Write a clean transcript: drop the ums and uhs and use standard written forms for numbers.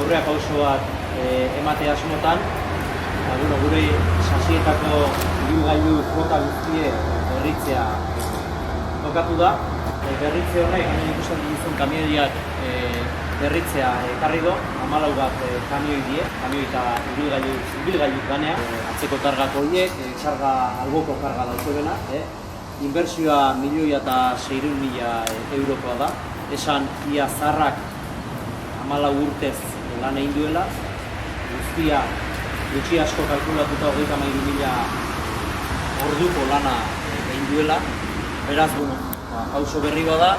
aurrea pauso bat ematea asmotan, gure sasietako ibilgailu flota guztie berritzea tokatu da. Berritze horrek, hemen ikusten dituzun kamioiak berritzea ekarri do, 14 bat kamioi die, kamioi eta ibilgailu ganea, atzeko kargako horiek, karga, alboko karga daukebena, inbertsioa 1.600.000 eurokoa da, esan ia zarrak 14 urtez lan egin duela, guztia gutxi asko kalkulatuta 33.000 orduko lana egin duela, beraz, pauso berri bada.